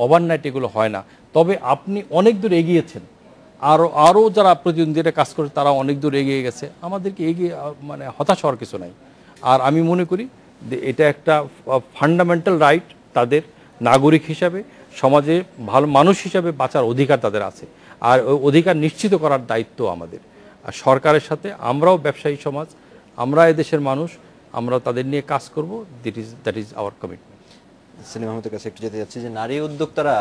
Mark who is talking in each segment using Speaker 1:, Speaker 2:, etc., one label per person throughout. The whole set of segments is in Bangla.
Speaker 1: ওভারনাইট এগুলো হয় না। তবে আপনি অনেক দূর এগিয়েছেন, আরও যারা প্রতিদ্বন্দ্বীরা কাজ করে তারা অনেক দূর এগিয়ে গেছে, আমাদেরকে এগিয়ে মানে হতাশ হওয়ার কিছু নাই। আর আমি মনে করি যে এটা একটা ফান্ডামেন্টাল রাইট তাদের, নাগরিক হিসাবে সমাজে ভালো মানুষ হিসাবে বাঁচার অধিকার তাদের আছে, আর ওই অধিকার নিশ্চিত করার দায়িত্ব আমাদের। আর সরকারের সাথে আমরাও ব্যবসায়ী সমাজ, আমরা এদেশের মানুষ, আমরা তাদের নিয়ে কাজ করব। That is our commitment.
Speaker 2: Selim আহমেদের কাছে একটু যেতে যাচ্ছি যে নারী উদ্যোক্তারা,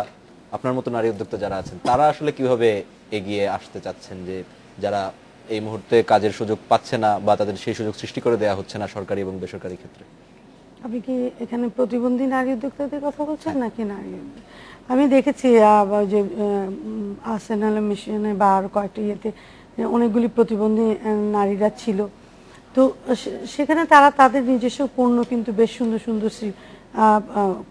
Speaker 2: আপনার মতো নারী উদ্যোক্তা যারা আছেন, তারা আসলে কিভাবে এগিয়ে আসতে চাচ্ছেন, যে যারা এই মুহূর্তে কাজের সুযোগ পাচ্ছে না বা তাদের সেই সুযোগ সৃষ্টি করে দেওয়া হচ্ছে না সরকারি এবং বেসরকারি ক্ষেত্রে?
Speaker 3: আপনি কি এখানে প্রতিবন্ধী নারী উদ্যোক্তাদের কথা বলছেন নাকি নারী? আমি দেখেছি যে আর্সেনাল মিশনে বা আর কয়েকটা ইয়েতে অনেকগুলি প্রতিবন্ধী নারীরা ছিল, তো সেখানে তারা তাদের নিজস্ব পণ্য কিন্তু বেশ সুন্দর সুন্দর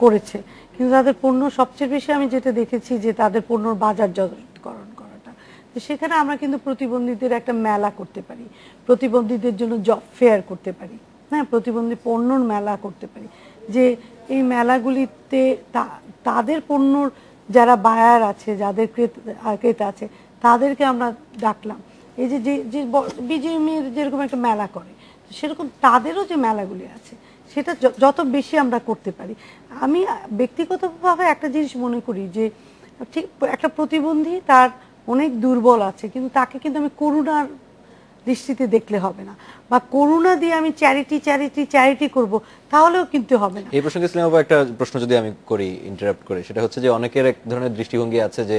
Speaker 3: করেছে, কিন্তু তাদের পণ্য সবচেয়ে বেশি আমি যেটা দেখেছি যে তাদের পণ্যর বাজারজাতকরণ করাটা। তো সেখানে আমরা কিন্তু প্রতিবন্ধীদের একটা মেলা করতে পারি, প্রতিবন্ধীদের জন্য জব ফেয়ার করতে পারি, হ্যাঁ, প্রতিবন্ধী পণ্যর মেলা করতে পারি, যে এই মেলাগুলিতে তাদের পণ্যর যারা বায়ার আছে, যাদের ক্রেতা আছে, তাদেরকে আমরা ডাকলাম। এই যে যে বিজেএমএর যেরকম একটা মেলা করে, সেরকম তাদেরও যে মেলাগুলি আছে সেটা যত বেশি আমরা করতে পারি। আমি ব্যক্তিগতভাবে একটা জিনিস মনে করি যে ঠিক একটা প্রতিবন্ধী তার অনেক দুর্বল আছে, কিন্তু তাকে কিন্তু আমি করুণার দৃষ্টিতে দেখলে হবে না, বা করুণা দিয়ে আমি চ্যারিটি করব তাহলেও কিন্তু হবে না।
Speaker 2: এই প্রসঙ্গে ইসলাম বাবু একটা প্রশ্ন যদি আমি করি, ইন্টারাপ্ট করি, সেটা হচ্ছে যে অনেকের এক ধরনের দৃষ্টিভঙ্গি আছে যে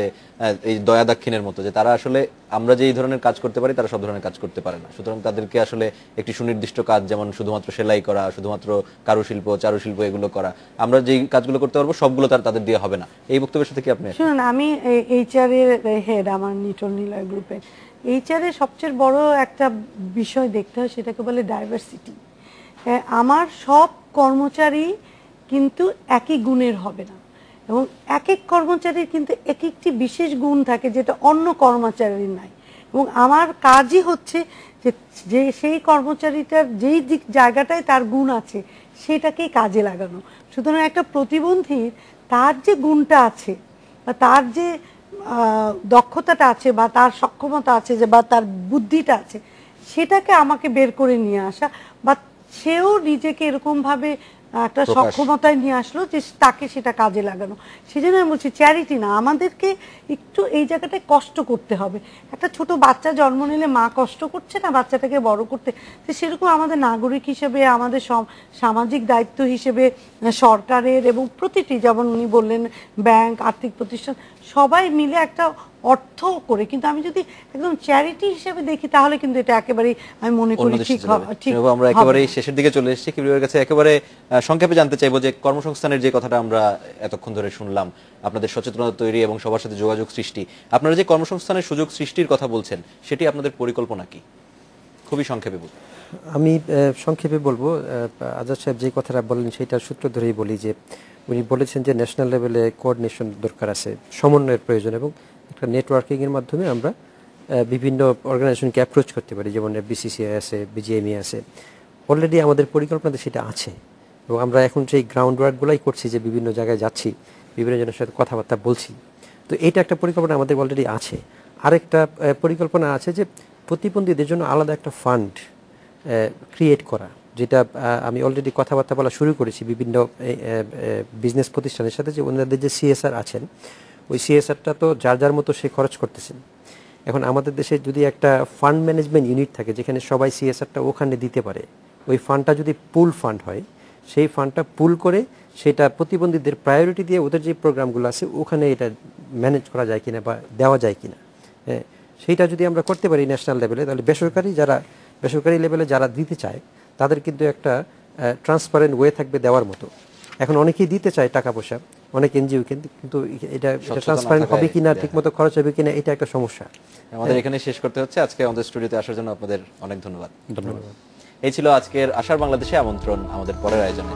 Speaker 2: এই দয়া দাক্ষিণের মতো, যে তারা আসলে আমরা যে এই ধরনের কাজ করতে পারি তারা সব ধরনের কাজ করতে পারে না, সুতরাং তাদেরকে আসলে একটি সুনির্দিষ্ট কাজ, যেমন শুধুমাত্র সেলাই করা, শুধুমাত্র কারুশিল্প, চারুশিল্প এগুলো করা, আমরা যেই কাজগুলো করতে পারবো সবগুলো তাদের দিয়ে হবে না। এই বক্তব্যের সাথে কি আপনি?
Speaker 3: শুনুন, আমি এইচআর এর হেড, আমার নিটল নিলয় গ্রুপে এইচআর এর সবচেয়ে বড় একটা বিষয় দেখতে হয়, সেটাকে বলে ডাইভার্সিটি। আমার সব কর্মচারী কিন্তু একই গুণের হবে না, এবং এক এক কর্মচারীর কিন্তু এক একটি বিশেষ গুণ থাকে যেটা অন্য কর্মচারীর নাই, এবং আমার কাজই হচ্ছে যে সেই কর্মচারীটার যেই জায়গাটায় তার গুণ আছে সেটাকেই কাজে লাগানো। সুতরাং একটা প্রতিবন্ধীর তার যে গুণটা আছে বা তার যে দক্ষতাটা আছে বা তার সক্ষমতা আছে, যে বা তার বুদ্ধিটা আছে, সেটাকে আমাকে বের করে নিয়ে আসা, বা সেও নিজেকে এরকমভাবে একটা সক্ষমতায় নিয়ে আসলো যে তাকে সেটা কাজে লাগানো। সেজন্য আমি বলছি চ্যারিটি না, আমাদেরকে একটু এই জায়গাটায় কষ্ট করতে হবে। একটা ছোট বাচ্চা জন্ম নিলে মা কষ্ট করছে না বাচ্চাটাকে বড় করতে, তো সেরকম আমাদের নাগরিক হিসেবে, আমাদের সামাজিক দায়িত্ব হিসেবে সরকারের এবং প্রতিটি, যেমন উনি বললেন ব্যাংক, আর্থিক প্রতিষ্ঠান, সবাই মিলে একটা অর্থ করে, কিন্তু আমি যদি একদম চ্যারিটি হিসেবে দেখি তাহলে কিন্তু এটা একেবারেই আমি মনে করি ঠিক হবে।
Speaker 2: আমরা একেবারেই শেষের দিকে চলে এসেছি। কিবরিয়ার কাছে একেবারে সংক্ষেপে জানতে চাইবো যে কর্মসংস্থানের যে কথাটা আমরা এতক্ষণ ধরে শুনলাম, আপনাদের সচেতনতা তৈরি এবং সবার সাথে যোগাযোগ সৃষ্টি, আপনারা যে কর্মসংস্থানের সুযোগ সৃষ্টির কথা বলছেন সেটি আপনাদের পরিকল্পনা কি? খুবই সংক্ষেপে বলুন।
Speaker 4: আমি সংক্ষেপে বলবো, আজাদ সাহেব যে কথাটা বললেন সেটার সূত্র ধরেই বলি যে উনি বলেছেন যে ন্যাশনাল লেভেলে কোঅর্ডিনেশন দরকার আছে, সমন্বয়ের প্রয়োজন, এবং একটা নেটওয়ার্কিংয়ের মাধ্যমে আমরা বিভিন্ন অর্গানাইজেশনকে অ্যাপ্রোচ করতে পারি, যেমন বিসিসিআই আছে, বিজিএমই আছে। অলরেডি আমাদের পরিকল্পনাতে সেটা আছে, এবং আমরা এখন সেই গ্রাউন্ড ওয়ার্কগুলোই করছি, যে বিভিন্ন জায়গায় যাচ্ছি, বিভিন্ন জনের সাথে কথাবার্তা বলছি। তো এটা একটা পরিকল্পনা আমাদের অলরেডি আছে। আরেকটা পরিকল্পনা আছে যে প্রতিবন্ধীদের জন্য আলাদা একটা ফান্ড ক্রিয়েট করা, যেটা আমি অলরেডি কথাবার্তা বলা শুরু করেছি বিভিন্ন বিজনেস প্রতিষ্ঠানের সাথে, যে ওনাদের যে সিএসআর আছেন, ওই সিএসআরটা তো যার যার মতো সে খরচ করতেছেন। এখন আমাদের দেশে যদি একটা ফান্ড ম্যানেজমেন্ট ইউনিট থাকে যেখানে সবাই সিএসআরটা ওখানে দিতে পারে, ওই ফান্ডটা যদি পুল ফান্ড হয়, সেই ফান্ডটা পুল করে সেটা প্রতিবন্ধীদের প্রায়োরিটি দিয়ে ওদের যে প্রোগ্রামগুলো আছে ওখানে এটা ম্যানেজ করা যায় কিনা বা দেওয়া যায় কিনা, সেইটা যদি আমরা করতে পারি ন্যাশনাল লেভেলে, তাহলে বেসরকারি লেভেলে যারা দিতে চায় তাদের কিন্তু একটা ট্রান্সপারেন্ট ওয়ে থাকবে দেওয়ার মতো। এখন অনেকেই দিতে চায় টাকা পয়সা, অনেক এনজিও, কিন্তু এটা ট্রান্সপারেন্ট হবে কিনা, ঠিকমতো খরচ হবে কিনা, এটা একটা সমস্যা।
Speaker 2: আমাদের এখানে শেষ করতে হচ্ছে। আজকে আমাদের স্টুডিওতে আসার জন্য আপনাদের অনেক ধন্যবাদ। এই ছিল আজকের আশার বাংলাদেশে আমন্ত্রণ, আমাদের পরের আয়োজনে।